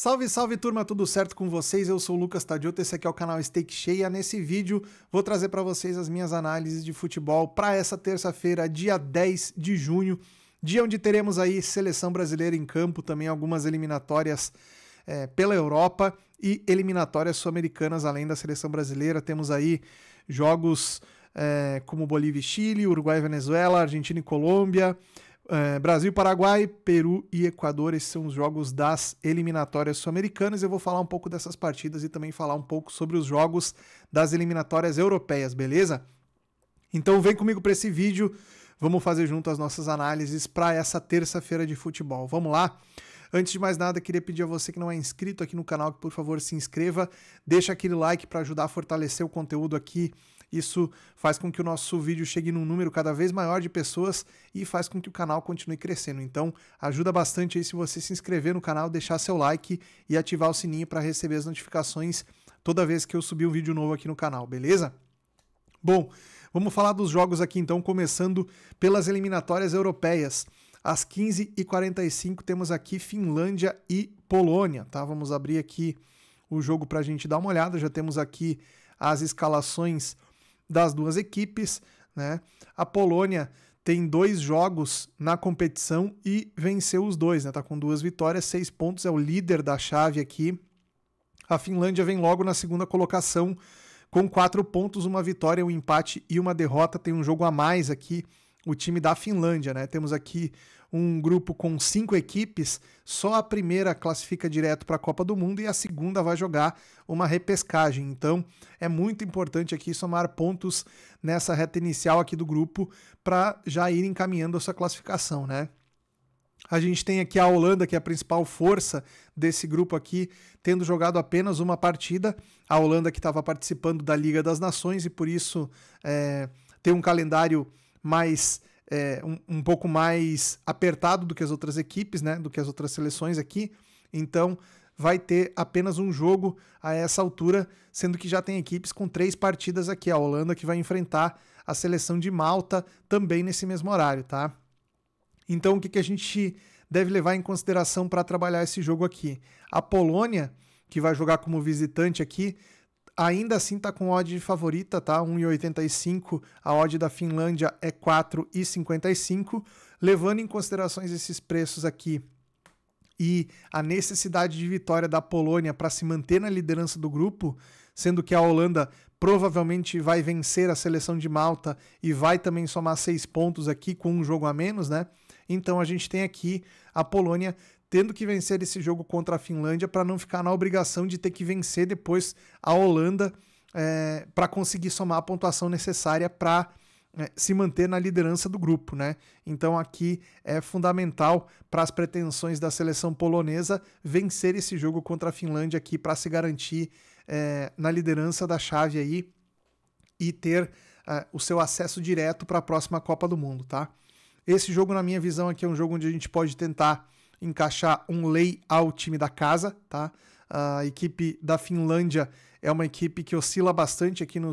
Salve, salve turma, tudo certo com vocês? Eu sou o Lucas Tadioto, esse aqui é o canal Stake Cheia. Nesse vídeo vou trazer para vocês as minhas análises de futebol para essa terça-feira, dia 10 de junho, dia onde teremos aí seleção brasileira em campo, também algumas eliminatórias pela Europa e eliminatórias sul-americanas além da seleção brasileira. Temos aí jogos como Bolívia e Chile, Uruguai e Venezuela, Argentina e Colômbia, Brasil, Paraguai, Peru e Equador. Esses são os jogos das eliminatórias sul-americanas. Eu vou falar um pouco dessas partidas e também falar um pouco sobre os jogos das eliminatórias europeias, beleza? Então vem comigo para esse vídeo, vamos fazer junto as nossas análises para essa terça-feira de futebol. Vamos lá? Antes de mais nada, queria pedir a você que não é inscrito aqui no canal que por favor se inscreva, deixa aquele like para ajudar a fortalecer o conteúdo aqui. Isso faz com que o nosso vídeo chegue num número cada vez maior de pessoas e faz com que o canal continue crescendo. Então ajuda bastante aí se você se inscrever no canal, deixar seu like e ativar o sininho para receber as notificações toda vez que eu subir um vídeo novo aqui no canal, beleza? Bom, vamos falar dos jogos aqui então, começando pelas eliminatórias europeias. Às 15h45 temos aqui Finlândia e Polônia, tá? Vamos abrir aqui o jogo para a gente dar uma olhada. Já temos aqui as escalações das duas equipes, né? A Polônia tem 2 jogos na competição e venceu os 2, né? Tá com 2 vitórias, 6 pontos, é o líder da chave aqui. A Finlândia vem logo na segunda colocação com 4 pontos, 1 vitória, 1 empate e 1 derrota. Tem um jogo a mais aqui, o time da Finlândia, né? Temos aqui um grupo com 5 equipes, só a primeira classifica direto para a Copa do Mundo e a segunda vai jogar uma repescagem. Então é muito importante aqui somar pontos nessa reta inicial aqui do grupo para já ir encaminhando a sua classificação, né? A gente tem aqui a Holanda, que é a principal força desse grupo aqui, tendo jogado apenas uma partida. A Holanda que estava participando da Liga das Nações e por isso tem um calendário mais um pouco mais apertado do que as outras equipes, né, do que as outras seleções aqui. Então vai ter apenas um jogo a essa altura, sendo que já tem equipes com 3 partidas aqui. A Holanda que vai enfrentar a seleção de Malta também nesse mesmo horário, tá? Então o que a gente deve levar em consideração para trabalhar esse jogo aqui? A Polônia, que vai jogar como visitante aqui, ainda assim está com odd de favorita, tá? 1,85, a odd da Finlândia é 4,55. Levando em considerações esses preços aqui e a necessidade de vitória da Polônia para se manter na liderança do grupo, sendo que a Holanda provavelmente vai vencer a seleção de Malta e vai também somar 6 pontos aqui com um jogo a menos, né? Então a gente tem aqui a Polônia tendo que vencer esse jogo contra a Finlândia para não ficar na obrigação de ter que vencer depois a Holanda para conseguir somar a pontuação necessária para se manter na liderança do grupo, né? Então aqui é fundamental para as pretensões da seleção polonesa vencer esse jogo contra a Finlândia aqui para se garantir na liderança da chave aí e ter o seu acesso direto para a próxima Copa do Mundo, tá? Esse jogo, na minha visão, aqui é um jogo onde a gente pode tentar encaixar um lay ao time da casa, tá? A equipe da Finlândia é uma equipe que oscila bastante aqui no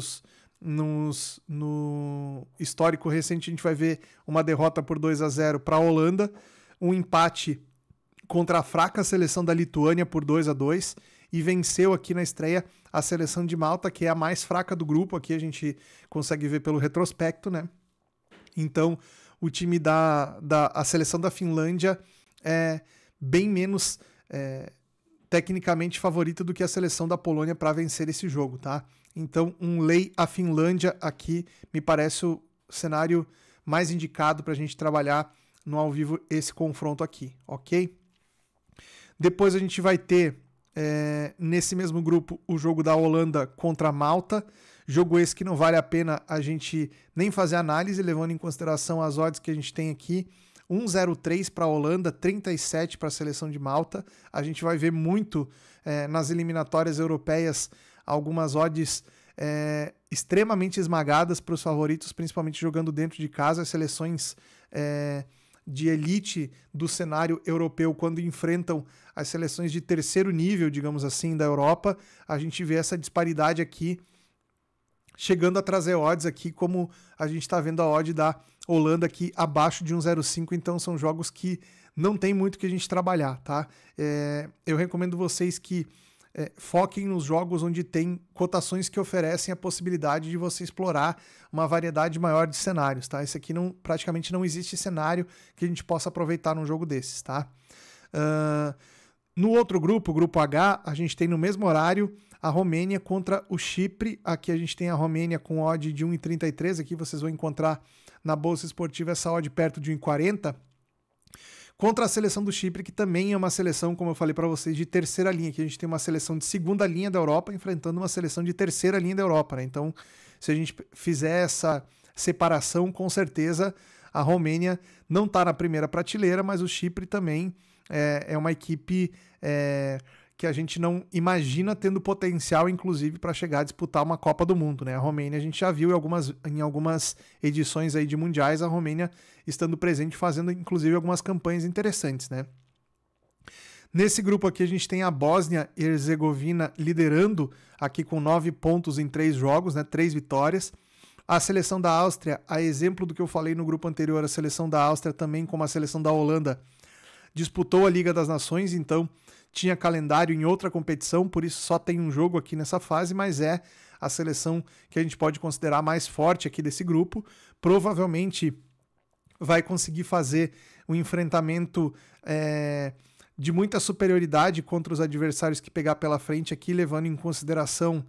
histórico recente. A gente vai ver uma derrota por 2-0 para a Holanda, um empate contra a fraca seleção da Lituânia por 2-2 e venceu aqui na estreia a seleção de Malta, que é a mais fraca do grupo. Aqui a gente consegue ver pelo retrospecto, né? Então o time a seleção da Finlândia é bem menos tecnicamente favorita do que a seleção da Polônia para vencer esse jogo, tá? Então um lay a Finlândia aqui me parece o cenário mais indicado para a gente trabalhar no ao vivo esse confronto aqui, ok? Depois a gente vai ter nesse mesmo grupo o jogo da Holanda contra a Malta, jogo esse que não vale a pena a gente nem fazer análise, levando em consideração as odds que a gente tem aqui. 1,03 para a Holanda, 37 para a seleção de Malta. A gente vai ver muito nas eliminatórias europeias algumas odds extremamente esmagadas para os favoritos, principalmente jogando dentro de casa. As seleções de elite do cenário europeu, quando enfrentam as seleções de terceiro nível, digamos assim, da Europa, a gente vê essa disparidade aqui chegando a trazer odds aqui, como a gente está vendo a odd da Holanda aqui abaixo de 1,05, então são jogos que não tem muito que a gente trabalhar, tá? Eu recomendo vocês que foquem nos jogos onde tem cotações que oferecem a possibilidade de você explorar uma variedade maior de cenários, tá? Esse aqui praticamente não existe cenário que a gente possa aproveitar num jogo desses, tá? No outro grupo, o grupo H, a gente tem no mesmo horário a Romênia contra o Chipre. Aqui a gente tem a Romênia com odd de 1,33. Aqui vocês vão encontrar na Bolsa Esportiva essa odd perto de 1,40. Contra a seleção do Chipre, que também é uma seleção, como eu falei para vocês, de terceira linha. Aqui a gente tem uma seleção de segunda linha da Europa enfrentando uma seleção de terceira linha da Europa, né? Então, se a gente fizer essa separação, com certeza a Romênia não está na primeira prateleira, mas o Chipre também é uma equipe que a gente não imagina tendo potencial, inclusive, para chegar a disputar uma Copa do Mundo, né? A Romênia, a gente já viu em algumas edições aí de mundiais, a Romênia estando presente, fazendo, inclusive, algumas campanhas interessantes, né? Nesse grupo aqui, a gente tem a Bósnia e Herzegovina liderando aqui com 9 pontos em 3 jogos, né? 3 vitórias. A seleção da Áustria, a exemplo do que eu falei no grupo anterior, a seleção da Áustria também, como a seleção da Holanda, disputou a Liga das Nações, então tinha calendário em outra competição, por isso só tem um jogo aqui nessa fase, mas é a seleção que a gente pode considerar mais forte aqui desse grupo. Provavelmente vai conseguir fazer um enfrentamento de muita superioridade contra os adversários que pegar pela frente aqui, levando em consideração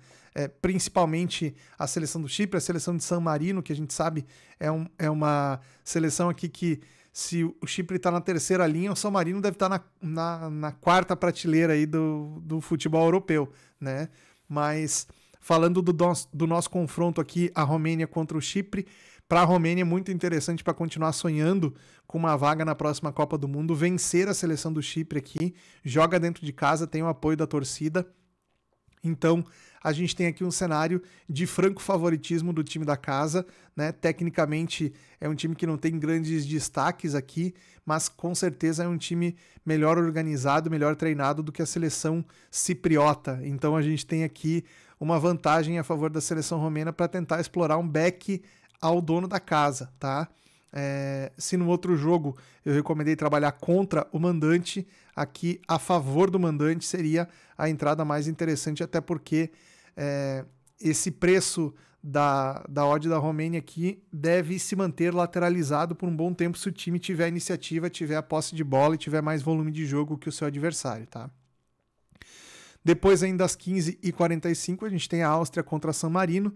principalmente a seleção do Chipre, a seleção de San Marino, que a gente sabe é uma seleção aqui que, se o Chipre está na terceira linha, o San Marino deve estar na quarta prateleira aí do futebol europeu, né? Mas falando do nosso confronto aqui, a Romênia contra o Chipre, para a Romênia é muito interessante para continuar sonhando com uma vaga na próxima Copa do Mundo, vencer a seleção do Chipre aqui, joga dentro de casa, tem o apoio da torcida. Então, a gente tem aqui um cenário de franco favoritismo do time da casa, né? Tecnicamente, é um time que não tem grandes destaques aqui, mas com certeza é um time melhor organizado, melhor treinado do que a seleção cipriota. Então, a gente tem aqui uma vantagem a favor da seleção romena para tentar explorar um back ao dono da casa, tá? Se no outro jogo eu recomendei trabalhar contra o mandante, aqui a favor do mandante seria a entrada mais interessante, até porque esse preço da odd da Romênia aqui deve se manter lateralizado por um bom tempo se o time tiver iniciativa, tiver a posse de bola e tiver mais volume de jogo que o seu adversário, tá? Depois, ainda às 15h45, a gente tem a Áustria contra San Marino.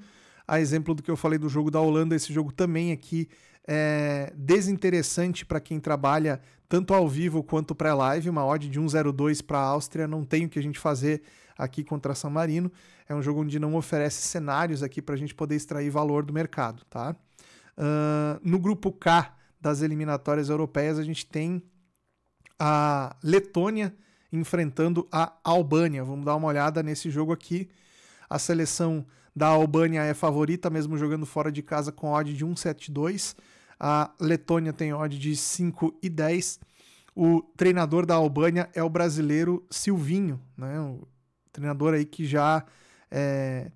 A exemplo do que eu falei do jogo da Holanda, esse jogo também aqui é desinteressante para quem trabalha tanto ao vivo quanto pré-live. Uma odd de 1,02 para a Áustria, não tem o que a gente fazer aqui contra San Marino. É um jogo onde não oferece cenários aqui para a gente poder extrair valor do mercado, tá? No grupo K das eliminatórias europeias, a gente tem a Letônia enfrentando a Albânia. Vamos dar uma olhada nesse jogo aqui. A seleção da Albânia é favorita, mesmo jogando fora de casa, com odd de 1,72. A Letônia tem odd de 5,10. O treinador da Albânia é o brasileiro Silvinho, né? O treinador aí que já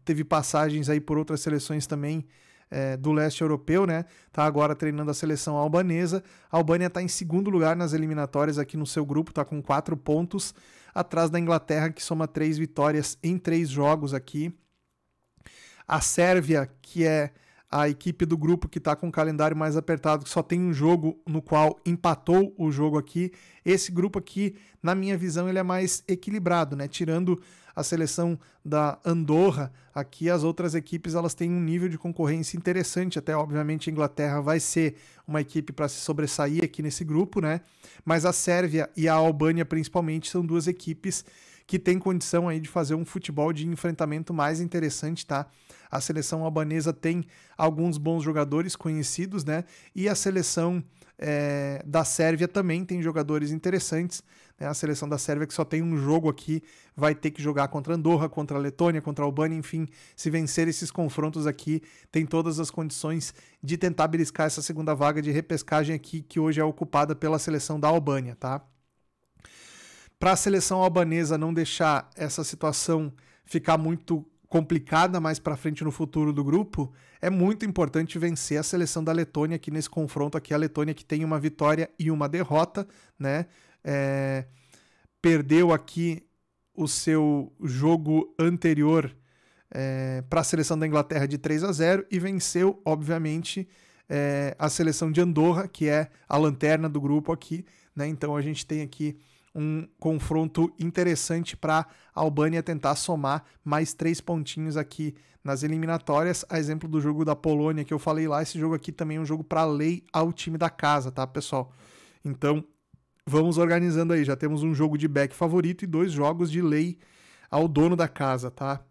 teve passagens aí por outras seleções também do leste europeu, né? Tá agora treinando a seleção albanesa. A Albânia está em segundo lugar nas eliminatórias aqui no seu grupo, tá com 4 pontos, atrás da Inglaterra, que soma 3 vitórias em 3 jogos aqui. A Sérvia, que é a equipe do grupo que está com um calendário mais apertado, que só tem um jogo no qual empatou o jogo aqui. Esse grupo aqui, na minha visão, ele é mais equilibrado, né? Tirando a seleção da Andorra, aqui as outras equipes elas têm um nível de concorrência interessante. Até, obviamente, a Inglaterra vai ser uma equipe para se sobressair aqui nesse grupo, né? Mas a Sérvia e a Albânia, principalmente, são duas equipes que tem condição aí de fazer um futebol de enfrentamento mais interessante, tá? A seleção albanesa tem alguns bons jogadores conhecidos, né? E a seleção da Sérvia também tem jogadores interessantes, né? A seleção da Sérvia, que só tem um jogo aqui, vai ter que jogar contra Andorra, contra a Letônia, contra a Albânia, enfim, se vencer esses confrontos aqui, tem todas as condições de tentar beliscar essa segunda vaga de repescagem aqui, que hoje é ocupada pela seleção da Albânia, tá? Para a seleção albanesa não deixar essa situação ficar muito complicada mais para frente no futuro do grupo, é muito importante vencer a seleção da Letônia aqui nesse confronto aqui. A Letônia que tem uma vitória e uma derrota, né? Perdeu aqui o seu jogo anterior para a seleção da Inglaterra de 3-0 e venceu, obviamente, a seleção de Andorra, que é a lanterna do grupo aqui, né? Então a gente tem aqui um confronto interessante para a Albânia tentar somar mais 3 pontinhos aqui nas eliminatórias. A exemplo do jogo da Polônia que eu falei lá, esse jogo aqui também é um jogo para lei ao time da casa, tá, pessoal? Então vamos organizando aí, já temos um jogo de back favorito e 2 jogos de lei ao dono da casa, tá?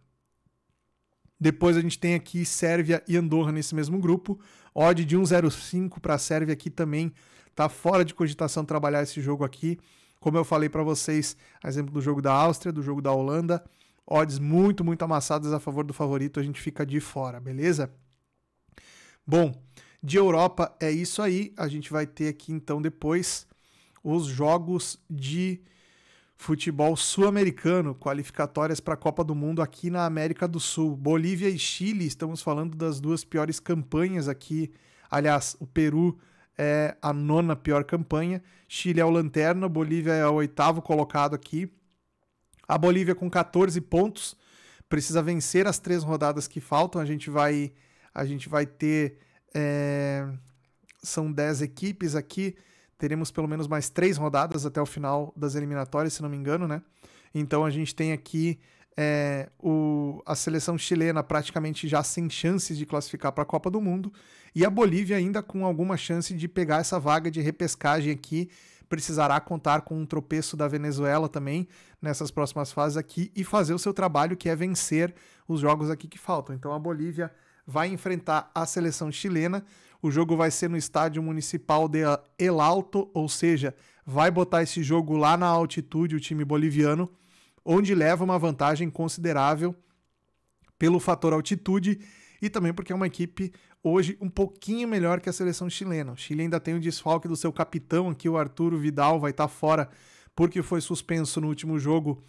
Depois a gente tem aqui Sérvia e Andorra nesse mesmo grupo. Odd de 1,05 para a Sérvia aqui também. Tá fora de cogitação trabalhar esse jogo aqui. Como eu falei para vocês, a exemplo do jogo da Áustria, do jogo da Holanda. Odds muito, muito amassadas a favor do favorito. A gente fica de fora, beleza? Bom, de Europa é isso aí. A gente vai ter aqui então depois os jogos de futebol sul-americano, qualificatórias para a Copa do Mundo aqui na América do Sul. Bolívia e Chile, estamos falando das 2 piores campanhas aqui. Aliás, o Peru é a 9ª pior campanha. Chile é o lanterna, Bolívia é o 8º colocado aqui. A Bolívia com 14 pontos, precisa vencer as 3 rodadas que faltam. A gente vai ter... são 10 equipes aqui. Teremos pelo menos mais 3 rodadas até o final das eliminatórias, se não me engano, né? Então a gente tem aqui a seleção chilena praticamente já sem chances de classificar para a Copa do Mundo e a Bolívia ainda com alguma chance de pegar essa vaga de repescagem aqui. Precisará contar com um tropeço da Venezuela também nessas próximas fases aqui e fazer o seu trabalho, que é vencer os jogos aqui que faltam. Então a Bolívia vai enfrentar a seleção chilena. O jogo vai ser no estádio municipal de El Alto, ou seja, vai botar esse jogo lá na altitude, o time boliviano, onde leva uma vantagem considerável pelo fator altitude e também porque é uma equipe hoje um pouquinho melhor que a seleção chilena. O Chile ainda tem o desfalque do seu capitão aqui, o Arturo Vidal, vai estar fora porque foi suspenso no último jogo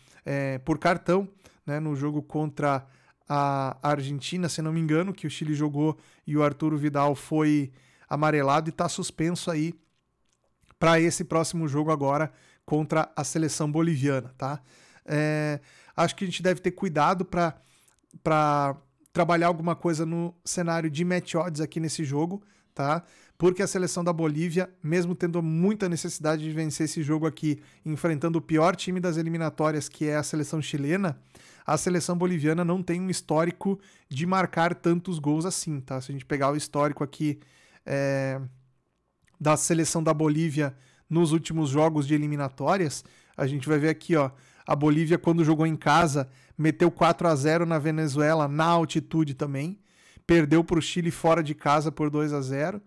por cartão, né, no jogo contra a Argentina, se não me engano, que o Chile jogou e o Arturo Vidal foi amarelado e está suspenso aí para esse próximo jogo agora contra a seleção boliviana, tá? Acho que a gente deve ter cuidado para trabalhar alguma coisa no cenário de match odds aqui nesse jogo, tá? Porque a seleção da Bolívia, mesmo tendo muita necessidade de vencer esse jogo aqui, enfrentando o pior time das eliminatórias, que é a seleção chilena, a seleção boliviana não tem um histórico de marcar tantos gols assim, tá? Se a gente pegar o histórico aqui da seleção da Bolívia nos últimos jogos de eliminatórias, a gente vai ver aqui, ó, a Bolívia, quando jogou em casa, meteu 4-0 na Venezuela, na altitude também, perdeu para o Chile fora de casa por 2-0,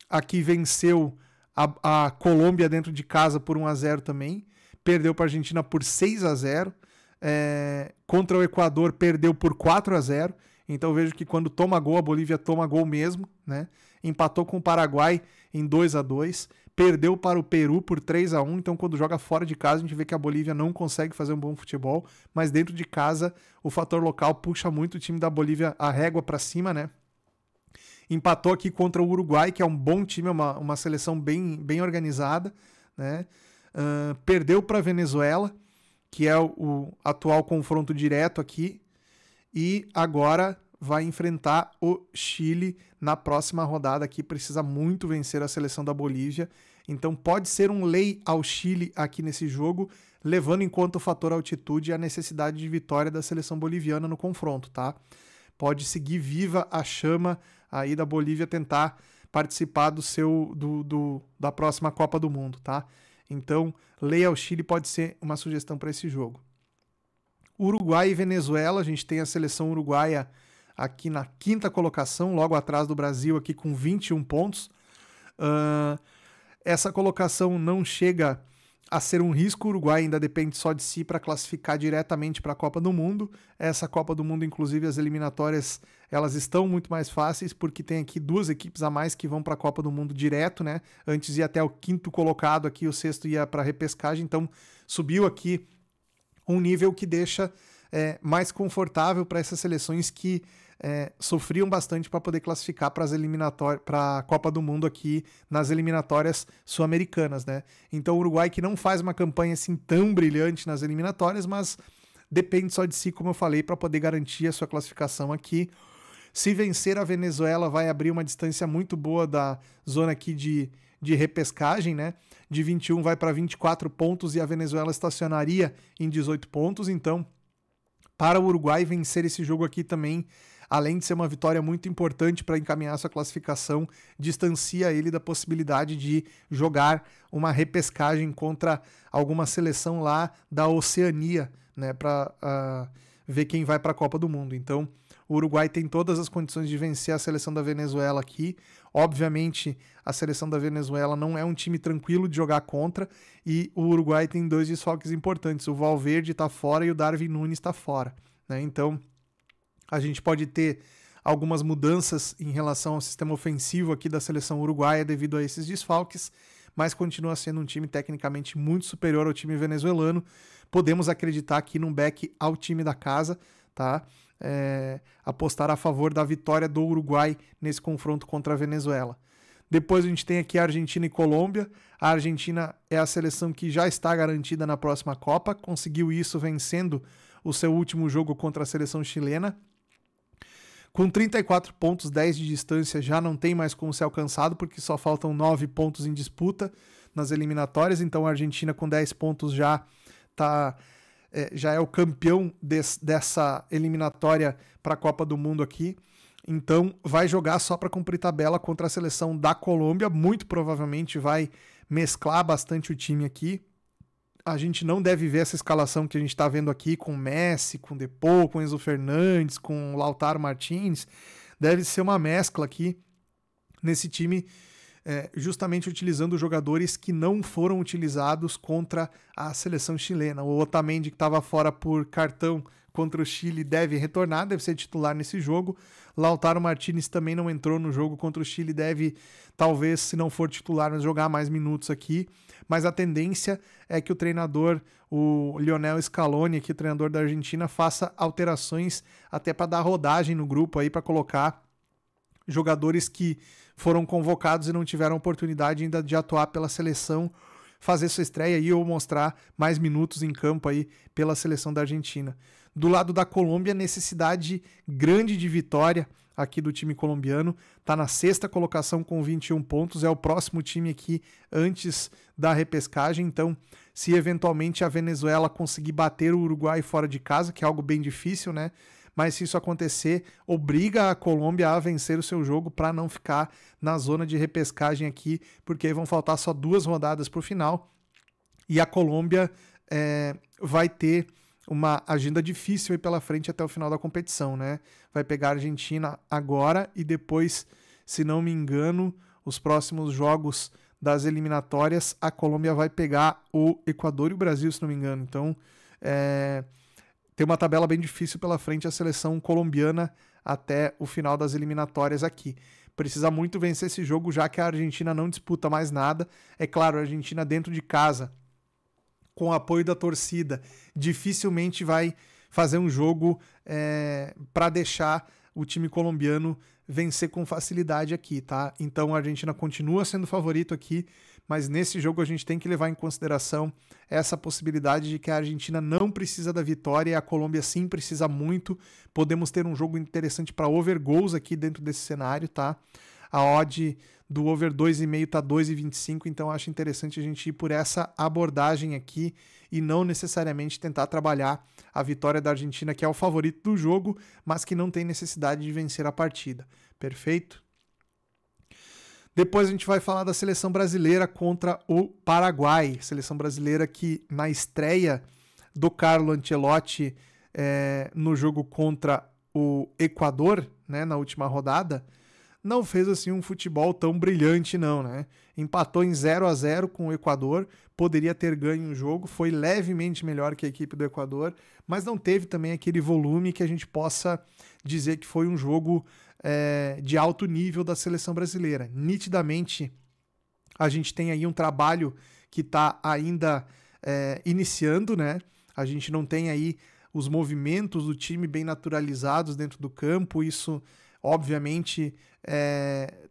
aqui venceu a Colômbia dentro de casa por 1-0 também, perdeu para a Argentina por 6-0, contra o Equador perdeu por 4-0, então vejo que quando toma gol, a Bolívia toma gol mesmo, né? Empatou com o Paraguai em 2-2, perdeu para o Peru por 3-1, então quando joga fora de casa a gente vê que a Bolívia não consegue fazer um bom futebol, mas dentro de casa o fator local puxa muito o time da Bolívia, a régua para cima, né? Empatou aqui contra o Uruguai, que é um bom time, uma seleção bem organizada, né? Perdeu para a Venezuela, que é o atual confronto direto aqui, e agora vai enfrentar o Chile na próxima rodada aqui, precisa muito vencer a seleção da Bolívia, então pode ser um lei ao Chile aqui nesse jogo, levando em conta o fator altitude e a necessidade de vitória da seleção boliviana no confronto, tá? Pode seguir viva a chama aí da Bolívia tentar participar da próxima Copa do Mundo, tá? Então, lei ao Chile pode ser uma sugestão para esse jogo. Uruguai e Venezuela, a gente tem a seleção uruguaia aqui na 5ª colocação, logo atrás do Brasil, aqui com 21 pontos. Essa colocação não chega a ser um risco, o Uruguai ainda depende só de si para classificar diretamente para a Copa do Mundo. Essa Copa do Mundo, inclusive, as eliminatórias, elas estão muito mais fáceis, porque tem aqui 2 equipes a mais que vão para a Copa do Mundo direto, né? Antes ia até o 5º colocado aqui, o 6º ia para a repescagem, então subiu aqui um nível que deixa mais confortável para essas seleções que sofriam bastante para poder classificar para a Copa do Mundo aqui nas eliminatórias sul-americanas, né? Então o Uruguai, que não faz uma campanha assim tão brilhante nas eliminatórias, mas depende só de si, como eu falei, para poder garantir a sua classificação aqui. Se vencer a Venezuela, vai abrir uma distância muito boa da zona aqui de repescagem, né? De 21 vai para 24 pontos e a Venezuela estacionaria em 18 pontos. Então, para o Uruguai vencer esse jogo aqui também, além de ser uma vitória muito importante para encaminhar sua classificação, distancia ele da possibilidade de jogar uma repescagem contra alguma seleção lá da Oceania, né, para ver quem vai para a Copa do Mundo. Então, o Uruguai tem todas as condições de vencer a seleção da Venezuela aqui. Obviamente, a seleção da Venezuela não é um time tranquilo de jogar contra, e o Uruguai tem 2 desfalques importantes. O Valverde está fora e o Darwin Núñez está fora, né? Então, a gente pode ter algumas mudanças em relação ao sistema ofensivo aqui da seleção uruguaia devido a esses desfalques, mas continua sendo um time tecnicamente muito superior ao time venezuelano. Podemos acreditar aqui num back ao time da casa, tá? Apostar a favor da vitória do Uruguai nesse confronto contra a Venezuela. Depois a gente tem aqui a Argentina e Colômbia. A Argentina é a seleção que já está garantida na próxima Copa, conseguiu isso vencendo o seu último jogo contra a seleção chilena. Com 34 pontos, 10 de distância, já não tem mais como ser alcançado, porque só faltam 9 pontos em disputa nas eliminatórias. Então a Argentina com 10 pontos já é o campeão dessa eliminatória para a Copa do Mundo aqui. Então vai jogar só para cumprir tabela contra a seleção da Colômbia. Muito provavelmente vai mesclar bastante o time aqui. A gente não deve ver essa escalação que a gente está vendo aqui com Messi, com Depou, com Enzo Fernandes, com Lautaro Martínez. Deve ser uma mescla aqui nesse time, justamente utilizando jogadores que não foram utilizados contra a seleção chilena. O Otamendi, que estava fora por cartão contra o Chile, deve retornar, deve ser titular nesse jogo. Lautaro Martínez também não entrou no jogo contra o Chile, deve, talvez, se não for titular, jogar mais minutos aqui. Mas a tendência é que o treinador, o Lionel Scaloni, aqui, o treinador da Argentina, faça alterações até para dar rodagem no grupo aí, para colocar jogadores que foram convocados e não tiveram oportunidade ainda de atuar pela seleção, fazer sua estreia aí ou mostrar mais minutos em campo aí pela seleção da Argentina. Do lado da Colômbia, necessidade grande de vitória aqui do time colombiano, está na 6ª colocação com 21 pontos, é o próximo time aqui antes da repescagem. Então, se eventualmente a Venezuela conseguir bater o Uruguai fora de casa, que é algo bem difícil, né? Mas se isso acontecer, obriga a Colômbia a vencer o seu jogo para não ficar na zona de repescagem aqui, porque aí vão faltar só 2 rodadas para o final, e a Colômbia vai ter uma agenda difícil aí pela frente até o final da competição, né? Vai pegar a Argentina agora e depois, se não me engano, os próximos jogos das eliminatórias, a Colômbia vai pegar o Equador e o Brasil, se não me engano. Então, tem uma tabela bem difícil pela frente a seleção colombiana até o final das eliminatórias aqui. Precisa muito vencer esse jogo, já que a Argentina não disputa mais nada. É claro, a Argentina dentro de casa, com o apoio da torcida, dificilmente vai fazer um jogo para deixar o time colombiano vencer com facilidade aqui, tá? Então a Argentina continua sendo favorito aqui, mas nesse jogo a gente tem que levar em consideração essa possibilidade de que a Argentina não precisa da vitória e a Colômbia sim precisa muito. Podemos ter um jogo interessante para over goals aqui dentro desse cenário, tá? A odd do over 2,5 tá 2,25, então acho interessante a gente ir por essa abordagem aqui e não necessariamente tentar trabalhar a vitória da Argentina, que é o favorito do jogo, mas que não tem necessidade de vencer a partida. Perfeito? Depois a gente vai falar da seleção brasileira contra o Paraguai. Seleção brasileira que na estreia do Carlo Ancelotti no jogo contra o Equador, né, na última rodada, não fez assim um futebol tão brilhante não, né? Empatou em 0-0 com o Equador, poderia ter ganho o jogo, foi levemente melhor que a equipe do Equador, mas não teve também aquele volume que a gente possa dizer que foi um jogo de alto nível da seleção brasileira. Nitidamente, a gente tem aí um trabalho que está ainda iniciando, né? A gente não tem aí os movimentos do time bem naturalizados dentro do campo. Isso, obviamente,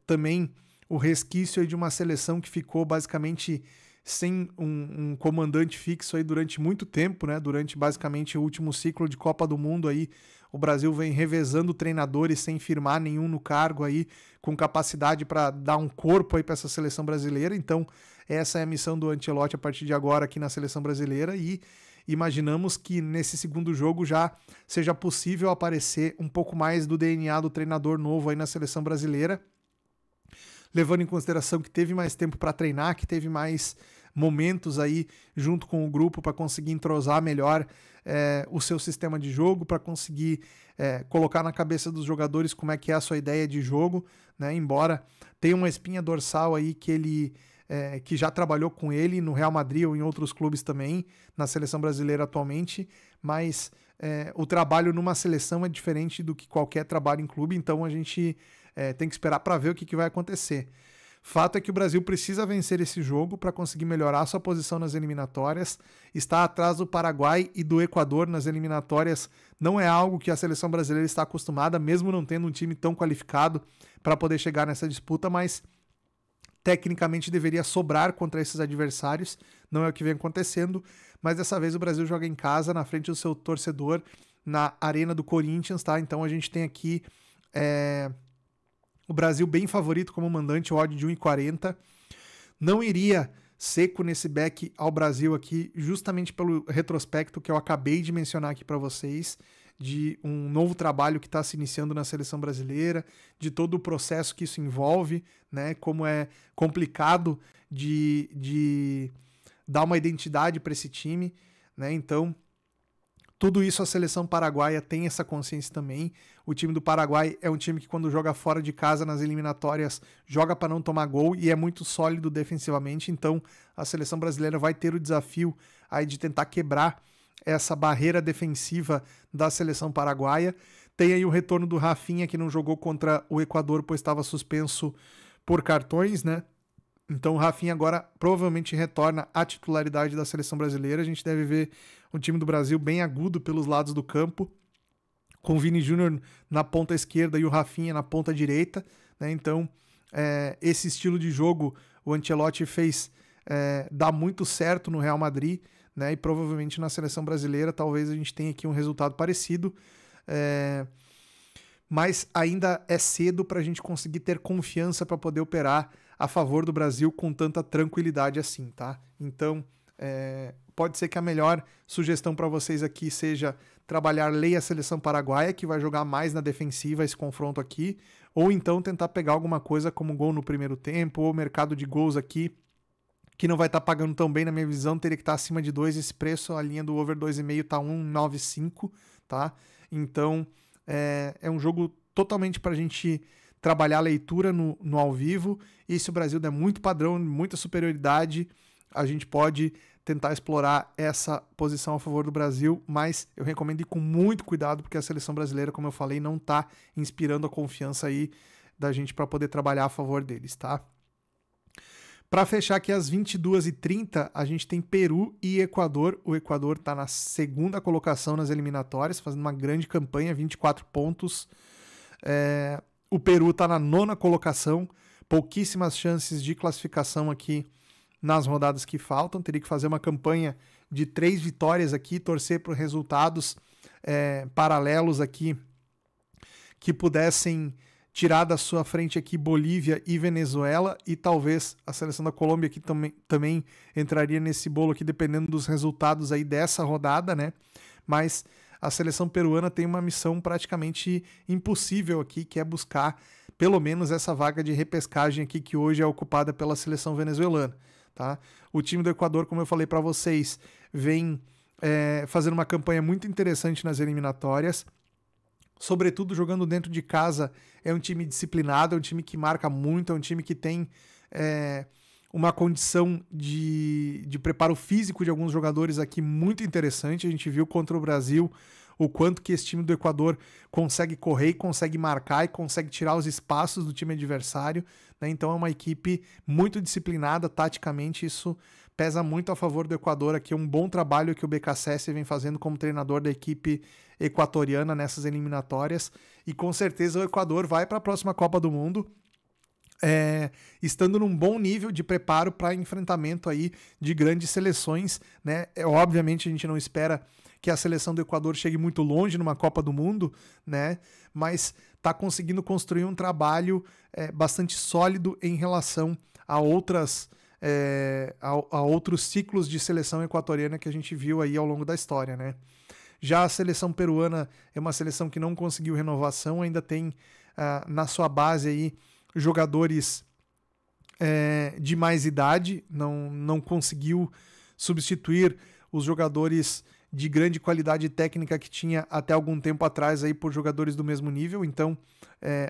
também o resquício aí de uma seleção que ficou basicamente sem um comandante fixo aí durante muito tempo, né? Durante basicamente o último ciclo de Copa do Mundo aí, o Brasil vem revezando treinadores sem firmar nenhum no cargo aí, com capacidade para dar um corpo aí para essa seleção brasileira. Então, essa é a missão do Ancelotti a partir de agora aqui na seleção brasileira, e imaginamos que nesse segundo jogo já seja possível aparecer um pouco mais do DNA do treinador novo aí na seleção brasileira, levando em consideração que teve mais tempo para treinar, que teve mais momentos aí junto com o grupo para conseguir entrosar melhor o seu sistema de jogo, para conseguir colocar na cabeça dos jogadores como é que é a sua ideia de jogo, né? Embora tenha uma espinha dorsal aí que ele que já trabalhou com ele no Real Madrid ou em outros clubes também, na seleção brasileira atualmente, mas o trabalho numa seleção é diferente do que qualquer trabalho em clube, então a gente tem que esperar para ver o que vai acontecer. Fato é que o Brasil precisa vencer esse jogo para conseguir melhorar sua posição nas eliminatórias. Estar atrás do Paraguai e do Equador nas eliminatórias não é algo que a seleção brasileira está acostumada, mesmo não tendo um time tão qualificado para poder chegar nessa disputa, mas tecnicamente deveria sobrar contra esses adversários. Não é o que vem acontecendo, mas dessa vez o Brasil joga em casa, na frente do seu torcedor, na Arena do Corinthians, tá? Então a gente tem aqui o Brasil bem favorito como mandante, odd de 1,40. Não iria seco nesse back ao Brasil aqui, justamente pelo retrospecto que eu acabei de mencionar aqui para vocês, de um novo trabalho que está se iniciando na seleção brasileira, de todo o processo que isso envolve, né? Como é complicado de dar uma identidade para esse time, né? Então, tudo isso a seleção paraguaia tem essa consciência também. O time do Paraguai é um time que, quando joga fora de casa nas eliminatórias, joga para não tomar gol e é muito sólido defensivamente. Então, a seleção brasileira vai ter o desafio aí de tentar quebrar essa barreira defensiva da seleção paraguaia. Tem aí o retorno do Rafinha, que não jogou contra o Equador, pois estava suspenso por cartões, né? Então o Rafinha agora provavelmente retorna à titularidade da seleção brasileira. A gente deve ver um time do Brasil bem agudo pelos lados do campo, com o Vini Júnior na ponta esquerda e o Rafinha na ponta direita, né? Então esse estilo de jogo o Ancelotti fez dar muito certo no Real Madrid, né? E provavelmente na seleção brasileira talvez a gente tenha aqui um resultado parecido, mas ainda é cedo para a gente conseguir ter confiança para poder operar a favor do Brasil com tanta tranquilidade assim, tá? Então, pode ser que a melhor sugestão para vocês aqui seja trabalhar a seleção paraguaia, que vai jogar mais na defensiva esse confronto aqui, ou então tentar pegar alguma coisa como gol no primeiro tempo, ou mercado de gols aqui, que não vai estar pagando tão bem na minha visão, teria que estar acima de 2, esse preço, a linha do over 2,5 tá 1,95, tá? Então, é um jogo totalmente para a gente trabalhar a leitura no ao vivo, e se o Brasil der muito padrão, muita superioridade, a gente pode tentar explorar essa posição a favor do Brasil, mas eu recomendo ir com muito cuidado, porque a seleção brasileira, como eu falei, não está inspirando a confiança aí da gente para poder trabalhar a favor deles, tá? Para fechar aqui às 22h30, a gente tem Peru e Equador. O Equador está na segunda colocação nas eliminatórias, fazendo uma grande campanha, 24 pontos. O Peru está na 9ª colocação, pouquíssimas chances de classificação aqui nas rodadas que faltam. Teria que fazer uma campanha de 3 vitórias aqui, torcer por resultados paralelos aqui que pudessem tirar da sua frente aqui Bolívia e Venezuela, e talvez a seleção da Colômbia que também entraria nesse bolo aqui, dependendo dos resultados aí dessa rodada, né? Mas a seleção peruana tem uma missão praticamente impossível aqui, que é buscar pelo menos essa vaga de repescagem aqui, que hoje é ocupada pela seleção venezuelana, tá? O time do Equador, como eu falei para vocês, vem fazendo uma campanha muito interessante nas eliminatórias, sobretudo jogando dentro de casa. É um time disciplinado, é um time que marca muito, é um time que tem uma condição de preparo físico de alguns jogadores aqui muito interessante. A gente viu contra o Brasil o quanto que esse time do Equador consegue correr, consegue marcar e consegue tirar os espaços do time adversário, né? Então é uma equipe muito disciplinada taticamente, isso pesa muito a favor do Equador aqui, um bom trabalho que o BKSS vem fazendo como treinador da equipe equatoriana nessas eliminatórias, e com certeza o Equador vai para a próxima Copa do Mundo, estando num bom nível de preparo para enfrentamento aí de grandes seleções, né? Obviamente a gente não espera que a seleção do Equador chegue muito longe numa Copa do Mundo, né? Mas está conseguindo construir um trabalho bastante sólido em relação a outros ciclos de seleção equatoriana que a gente viu aí ao longo da história, né? Já a seleção peruana é uma seleção que não conseguiu renovação, ainda tem na sua base aí jogadores de mais idade, não conseguiu substituir os jogadores de grande qualidade técnica que tinha até algum tempo atrás aí por jogadores do mesmo nível, então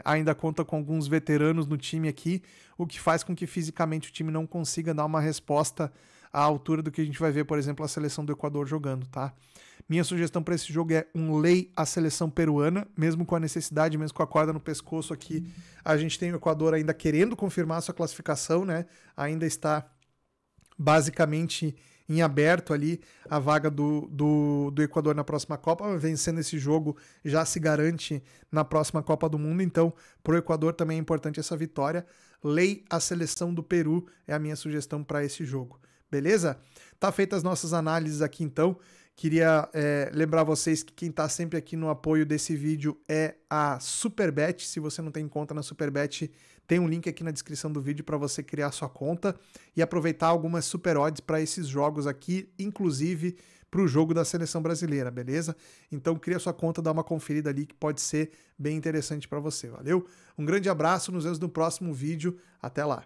ainda conta com alguns veteranos no time aqui, o que faz com que fisicamente o time não consiga dar uma resposta à altura do que a gente vai ver, por exemplo, a seleção do Equador jogando, tá? Minha sugestão para esse jogo é lei à seleção peruana, mesmo com a necessidade, mesmo com a corda no pescoço aqui, a gente tem o Equador ainda querendo confirmar sua classificação, né? Ainda está basicamente em aberto ali a vaga do Equador na próxima Copa, vencendo esse jogo já se garante na próxima Copa do Mundo, então para o Equador também é importante essa vitória. Lei à seleção do Peru é a minha sugestão para esse jogo, beleza? Tá feitas as nossas análises aqui então. Queria lembrar vocês que quem está sempre aqui no apoio desse vídeo é a Superbet. Se você não tem conta na Superbet, tem um link aqui na descrição do vídeo para você criar sua conta e aproveitar algumas super odds para esses jogos aqui, inclusive para o jogo da seleção brasileira, beleza? Então cria sua conta, dá uma conferida ali que pode ser bem interessante para você, valeu? Um grande abraço, nos vemos no próximo vídeo, até lá!